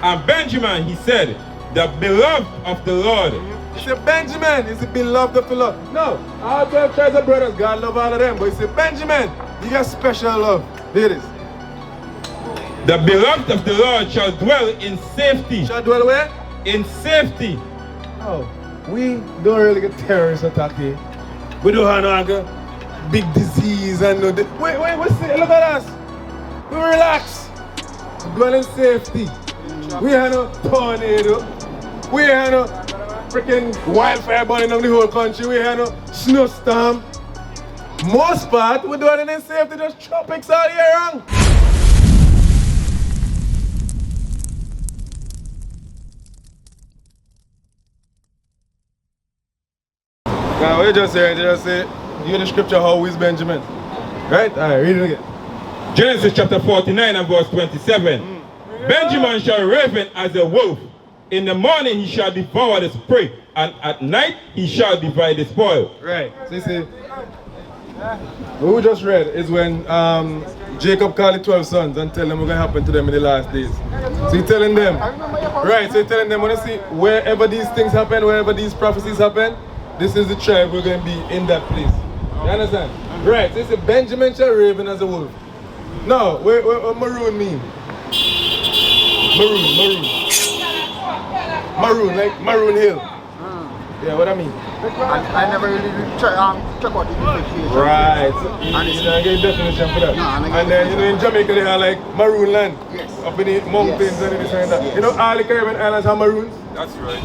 And Benjamin, he said, the beloved of the Lord. He said Benjamin is the beloved of the Lord. No, all 12 tribes of brothers, God love all of them. But he said Benjamin, you got special love. There it is. The beloved of the Lord shall dwell in safety. Shall dwell where? In safety. No, we don't really get terrorist attack here. We don't have no big disease and no... Wait, look at us. We relax. Dwell in safety. We have no tornado. We have no freaking wildfire burning on the whole country. We have no snowstorm. Most part, we're doing it in safety. There's tropics all year round. Now, what you just say? You just say, give the scripture how is Benjamin. Right? All right, read it again. Genesis chapter 49 and verse 27. Benjamin shall raven as a wolf. In the morning he shall devour the prey, and at night he shall divide the spoil. Right. So you see, what we just read is when Jacob called the 12 sons and tell them what's going to happen to them in the last days. So he's telling them, right, so he's telling them, when you see wherever these things happen, wherever these prophecies happen, this is the tribe we're going to be in that place. You understand? Right, so you see, Benjamin shall raven as a wolf. No, what maroon mean? Maroon, like Maroon Hill. Yeah, what I mean? I never really check out the differentiation. Right, so you don't get a definition for that. No, and then, you know, in Jamaica they have like maroon land. Yes. Up in the mountains and this and that. You know, all the Caribbean islands have maroons? That's right.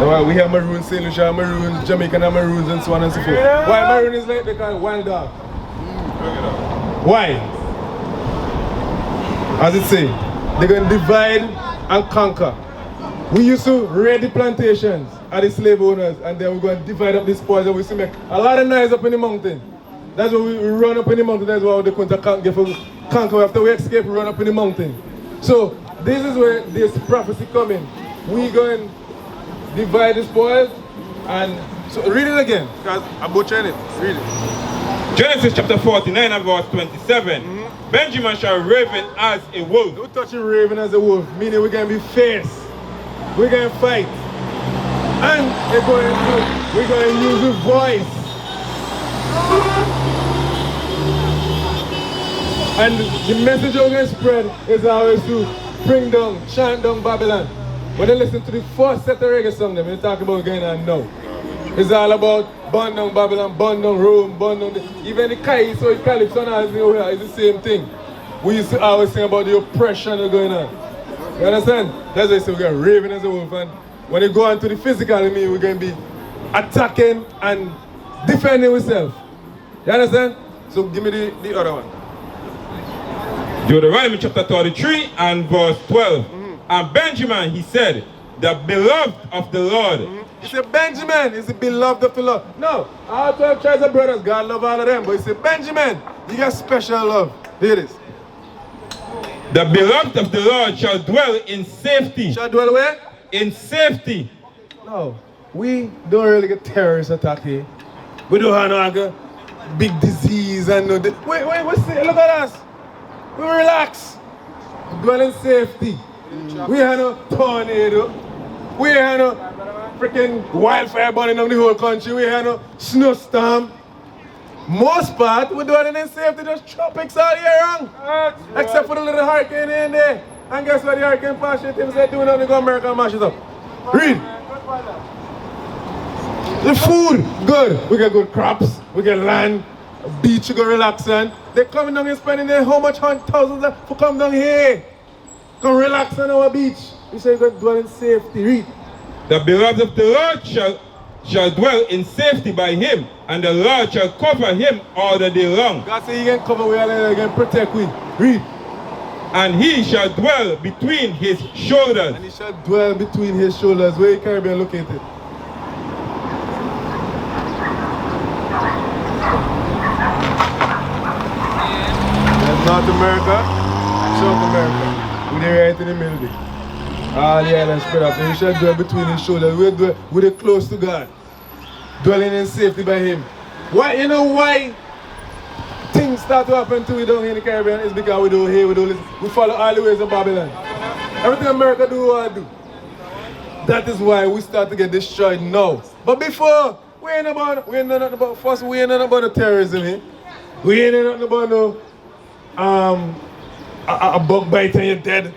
Well, we have maroons, St. Lucia have maroons, Jamaican have maroons, and so on and so forth. Why maroon is like they call it wild dog? Why? As it say, they're going to divide and conquer. We used to raid the plantations at the slave owners, and then we're going to divide up the spoils, and we used to make a lot of noise up in the mountain. That's why we run up in the mountain. That's why they couldn't conquer. After we escape, we run up in the mountain. So this is where this prophecy coming. We're going to divide the spoils, and so read it again, because I'm butchering it. Read it. Genesis chapter 49 and verse 27. Benjamin shall raven as a wolf. Don't touch a raven as a wolf, meaning we're going to be fierce. We're going to fight. And we're going to use the voice. And the message we're going to spread is always to bring down, chant down Babylon. When they listen to the first set of reggae song, they talk about what's going on now. It's all about burn down Babylon, burn down Rome, burn down even the Kai, so it's Calypso now, it's the same thing. We used to always sing about the oppression that's going on. You understand? That's why I say we're going to raven as a wolf, and when you go on to the physical, I mean, we're going to be attacking and defending ourselves. You understand? So give me the other one. Deuteronomy chapter 33 and verse 12. And Benjamin, he said, the beloved of the Lord. He said Benjamin is the beloved of the Lord. No, all 12 tribes of brothers, God love all of them. But he said Benjamin, you got special love. There it is. The beloved of the Lord shall dwell in safety. Shall dwell where? In safety. No, we don't really get terrorist attack here. We don't have no big disease and no... Wait, look at us. We relax. Dwell in safety. We have no tornado. We have no freaking wildfire burning on the whole country. We have no snowstorm. Most part, we're doing it in safety. There's tropics all year round. Except for the little hurricane in there. And guess what the hurricane pass it? Things they do now, they go America and mash it up. Read. The food, good. We get good crops. We get land. Beach, you go relax on. They're coming down and spending their how much thousands for come down here. Come relax on our beach. We say you're going to dwell in safety. Read. The beloved of the Lord shall dwell in safety by him, and the Lord shall cover him all the day long. God said he can cover we and he can protect we. Read. And he shall dwell between his shoulders. And he shall dwell between his shoulders. Where is Caribbean located? That's North America, South America. We're right in the middle there. All the islands spread out. And he shall dwell between his shoulders. We're close to God. Dwelling in safety by him. Why, you know why things start to happen to we down here in the Caribbean? It's because we don't hear, we don't listen. We follow all the ways of Babylon. Everything America do, I do. That is why we start to get destroyed now. But before, we ain't nothing about first, we ain't nothing about no terrorism, eh? We ain't nothing about no a bug bite and you're dead.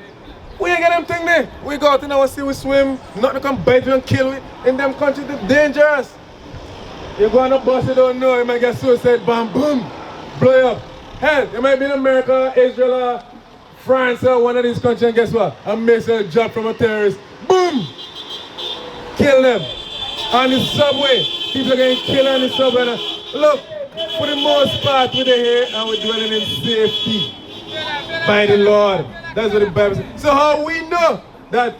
We ain't got them thing there. We go out in our sea, we swim, nothing can bite you and kill you. In them countries, it's dangerous. You go on a bus, you don't know, you might get suicide bomb, boom, blow you up. Hell, you might be in America, Israel, or France, or one of these countries, and guess what? A missile drop from a terrorist, boom, kill them. On the subway, people are getting killed on the subway. Look, for the most part, we're here and we're dwelling in safety by the Lord. That's what the Bible says. So how we know that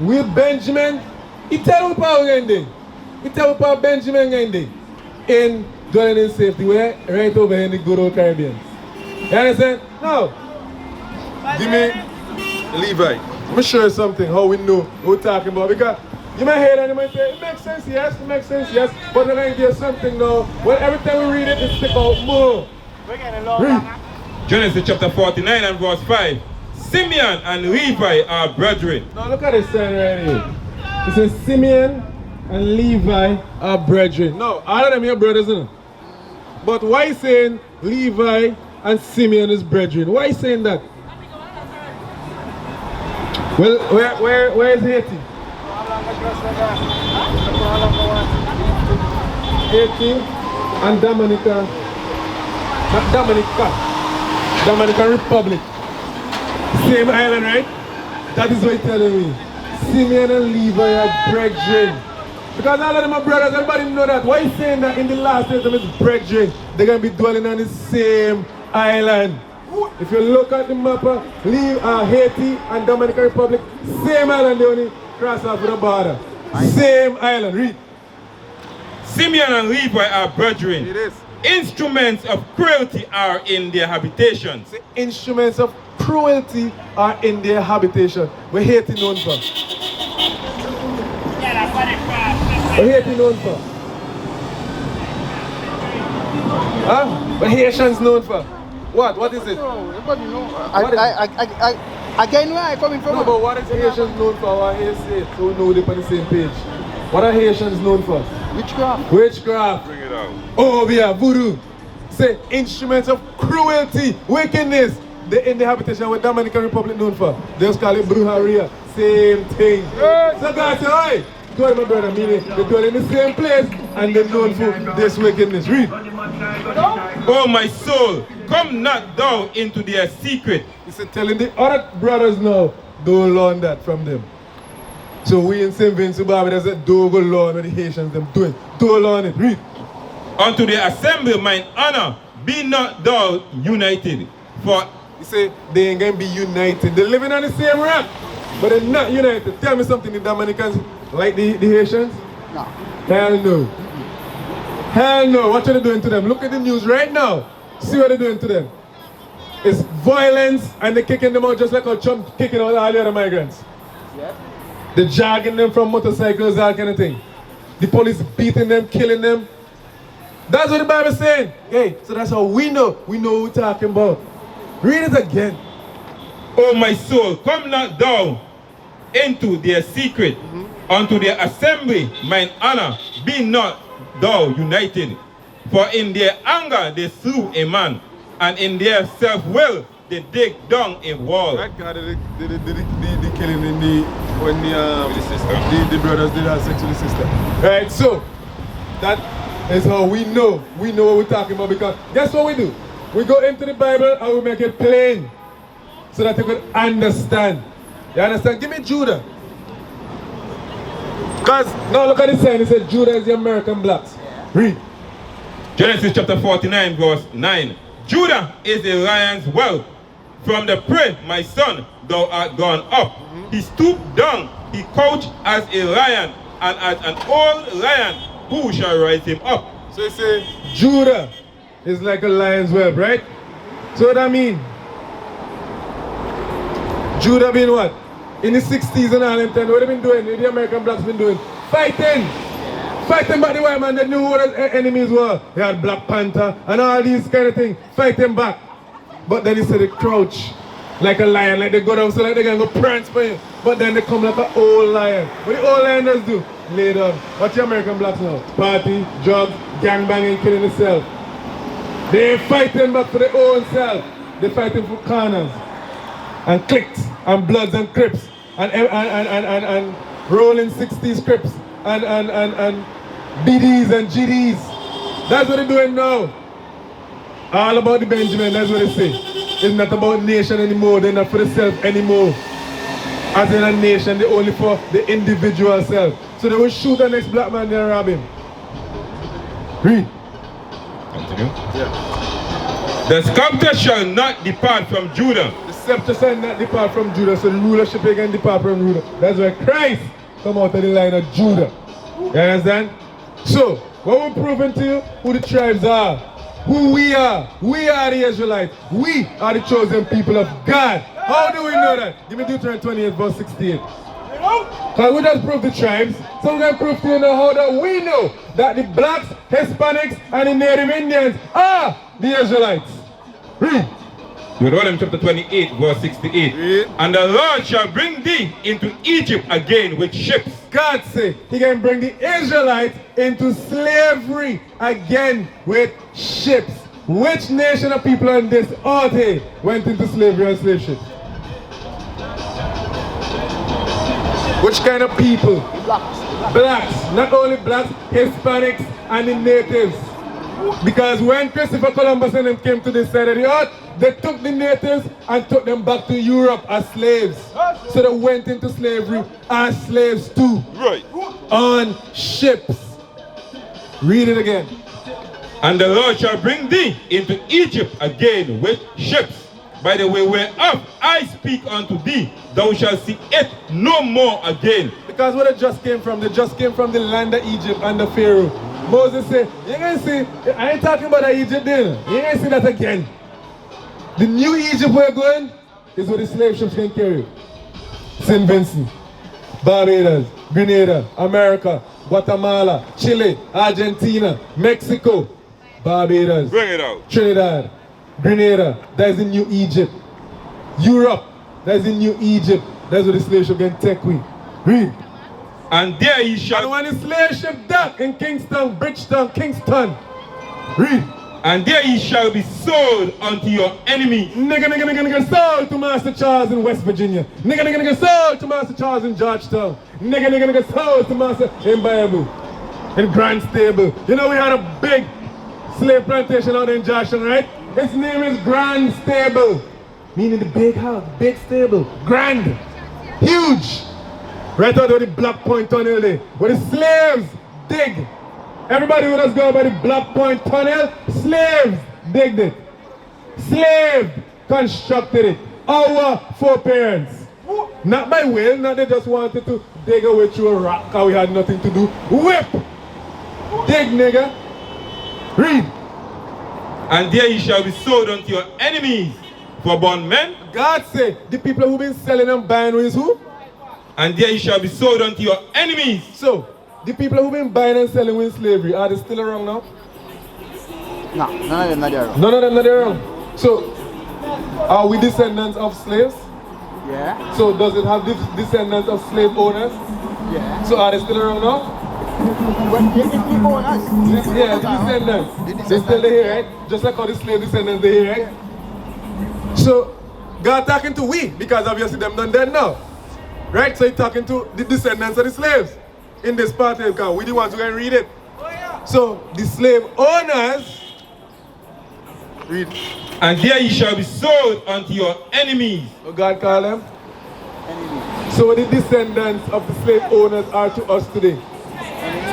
we Benjamin, he tell us how we're going. He tell us how Benjamin going in dwelling in safety. We're right over here in the good old Caribbean. You understand? Now, give me Levi. Let me show you something, how we know what we're talking about. Because you might hear that and you might say, it makes sense, yes, it makes sense, yes. But then I give you something now. Well, every time we read it, it sticks out more. Read. Genesis chapter 49 and verse 5. Simeon and Levi are brethren. Now look at this sign right here. It says Simeon and Levi are brethren. No, all of them are brothers, isn't it? But why is saying Levi and Simeon is brethren? Why is saying that? Well, where is Haiti? Haiti and Dominica. Not Dominica. Dominican Republic. Same island, right? That is what you're telling me. Simeon and Levi are brethren. Because all of them are brothers, everybody know that. Why are you saying that in the last days of it's brethren? They're going to be dwelling on the same island. If you look at the map, Haiti and Dominican Republic, same island, they only cross off with a border. Same island, read. Simeon and Levi are brethren. It is. Instruments of cruelty are in their habitations. The instruments of cruelty are in their habitation. We're Haiti known for. We're Haiti known for. Huh? We're Haitians known for. What is it? Everybody know. Again, where I coming from? No, but what is Haitians known for? What I say, so we know they're on the same page. What are Haitians known for? Witchcraft. Witchcraft. Bring it out. Oh, yeah, voodoo. Say instruments of cruelty, wickedness. They're in the habitation with Dominican Republic known for. They just call it brujeria. Same thing. So God say, hey, go my brother, meaning they dwell in the same place and they're known for this wickedness. Read. Oh my soul, come not down into their secret. He said, telling the other brothers now, don't learn that from them. So we in St. Vincent, they said, don't go learn what the Haitians them doing. Don't learn it. Read. Unto the assembly mine honor, be not thou united. For he said, they ain't going to be united. They're living on the same rock, but they're not united. Tell me something, the Dominicans like the Haitians? No. Hell no. Hell no. What are they doing to them? Look at the news right now. See what they're doing to them. It's violence and they're kicking them out just like how Trump kicking out all the other migrants. Yeah. They're jogging them from motorcycles, that kind of thing. The police beating them, killing them. That's what the Bible's saying. Hey, so that's how we know. We know what we're talking about. Read it again. O my soul, come not down into their secret. Unto their assembly mine honor, be not thou united. For in their anger they slew a man, and in their self-will they dig down a wall. Right, God, the killing in when the brothers did have sex with the sister. Right, so that is how we know what we're talking about, because guess what we do? We go into the Bible and we make it plain so that you could understand. You understand? Give me Judah. Because now look at the sign, it says Judah is the American blacks. Read. Genesis chapter 49 verse 9. Judah is a lion's whelp. From the prey, my son, thou art gone up. He stooped down, he couched as a lion, and as an old lion, who shall rise him up? So you say Judah is like a lion's whelp, right? So what that mean? Judah been what? In the 60s and all them time, what they been doing? What the American blacks been doing? Fighting! Fighting back the white man, they knew who the enemies were. They had Black Panther and all these kind of things. Fighting back. But then he said they crouch like a lion, like they go down so like they're gonna go prance for you. But then they come like an old lion. What the old lion does do? Lay down. What's the American blacks now? Party, drugs, gangbanging, killing themselves. They ain't fighting back for their own self. They're fighting for corners and cliques and bloods and crips and rolling 60s crips and BDs and GDs. That's what they're doing now. All about the Benjamin, that's what they say. It's not about nation anymore, they're not for themselves anymore. As in a nation, they're only for the individual self. So they will shoot the next black man and rob him. Read. Continue. Yeah. The scepter shall not depart from Judah. The scepter shall not depart from Judah, so the rulership again depart from Judah. That's why Christ come out of the line of Judah. You understand? So, what we're proving to you, who the tribes are, who we are the Israelites. We are the chosen people of God. How do we know that? Give me Deuteronomy 28 verse 68. Because we just prove the tribes, so we're going to prove to you now how that we know that the blacks, Hispanics, and the Native Indians are the Israelites. Read. Deuteronomy chapter 28 verse 68. Read. And the Lord shall bring thee into Egypt again with ships. God said He can bring the Israelites into slavery again with ships. Which nation of people on this earth here went into slavery and slave ships? Which kind of people? Blacks. Blacks. Not only blacks, Hispanics and the natives. Because when Christopher Columbus and them came to this side of the earth, they took the natives and took them back to Europe as slaves. So they went into slavery as slaves too. Right. On ships. Read it again. And the Lord shall bring thee into Egypt again with ships. By the way whereof I speak unto thee, thou shalt see it no more again. Because where they just came from the land of Egypt and the Pharaoh. Moses said, you ain't gonna see, I ain't talking about that Egypt then. You ain't gonna see that again. The new Egypt we're going is where the slave ships can carry you. St. Vincent, Barbados, Grenada, America, Guatemala, Chile, Argentina, Mexico, Barbados, Bring it out. Trinidad, Grenada, that's the new Egypt. Europe, that's the new Egypt. That's where the slave ship can take we. Read. And there ye And shall when the slave ship dock in Kingston, Bridgetown, Kingston. Read. and there ye shall be sold unto your enemies. Nigga, sold to Master Charles in West Virginia. Nigga, sold to Master Charles in Georgetown. Nigga, sold to Master in Bible. In Grand Stable. You know we had a big slave plantation out in Georgetown, right? Its name is Grand Stable. Meaning the big house, big stable. Grand. Huge. Right out of the Black Point Tunnel there. Where the slaves dig. Everybody would just go by the Black Point Tunnel. Slaves digged it. Slave constructed it. Our foreparents. Not by will, not they just wanted to dig away through a rock because we had nothing to do. Whip! Dig, nigga. Read. And there ye shall be sold unto your enemies for bondmen. God said, the people who've been selling and buying with who? And there ye shall be sold unto your enemies. So, the people who've been buying and selling with slavery, are they still around now? No, none of them not there. None of them are around. So, are we descendants of slaves? Yeah. So, does it have descendants of slave owners? Yeah. So, are they still around now? When they people on us. Yeah, the descendants. They're still here, right? Just like how the slave descendants are here, right? So, God talking to we, because obviously them done dead now. Right? So He's talking to the descendants of the slaves in this part of the we the ones who can read it. So, the slave owners, read. And there ye shall be sold unto your enemies. What God call them? So the descendants of the slave owners are to us today.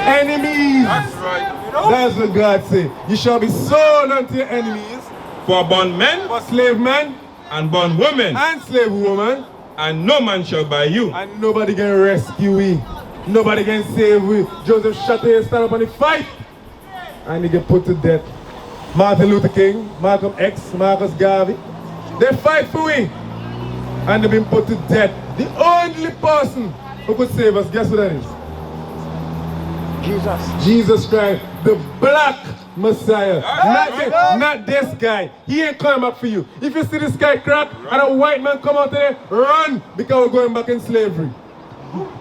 Enemies. That's right. That's what God said. You shall be sold unto your enemies. For bondmen For slave men and bondwomen, and slave woman. and no man shall buy you. And nobody can rescue we. Nobody can save we. Joseph Chateau stand up and he fight. And he get put to death. Martin Luther King, Malcolm X, Marcus Garvey. They fight for we. And they've been put to death. The only person who could save us, guess who that is? Jesus. Jesus Christ, the black Messiah. Not this guy. He ain't coming back for you. If you see this guy crack and a white man come out there, run, because we're going back in slavery.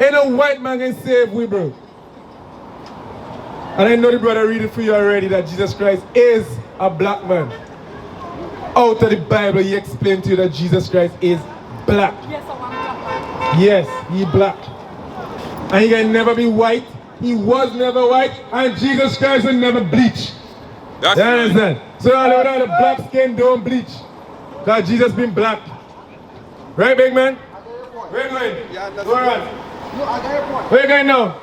Ain't no white man can save we, bro. And I know the brother read it for you already that Jesus Christ is a black man. Out of the Bible, he explained to you that Jesus Christ is black. Yes, he black. And he can never be white. He was never white. And Jesus Christ will never bleach. That's you understand? So all of the black skin don't bleach. Because Jesus been black. Right, big man? Where you going? Go on. Where you going now?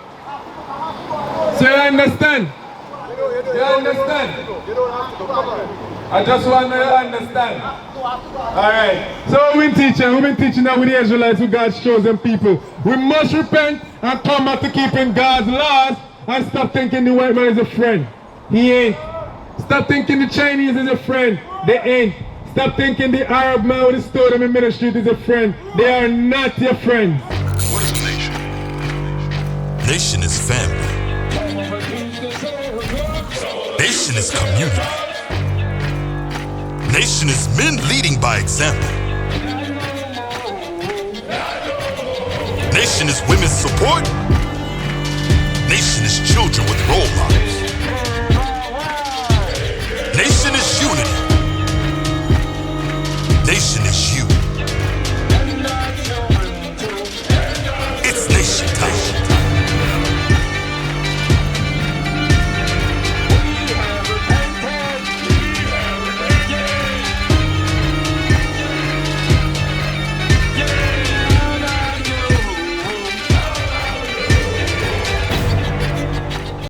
So you understand? You understand? I just want you to understand. Alright. So we've been teaching that with the Israelites, with God's chosen people. We must repent and come back to keeping God's laws and stop thinking the white man is a friend. He ain't. Stop thinking the Chinese is a friend. They ain't. Stop thinking the Arab man with the store in Middle Street is a friend. They are not your friends. What is a nation? Nation is family. Nation is community. Nation is men leading by example. Nation is women's support. Nation is children with role models. Nation is unity. Nation is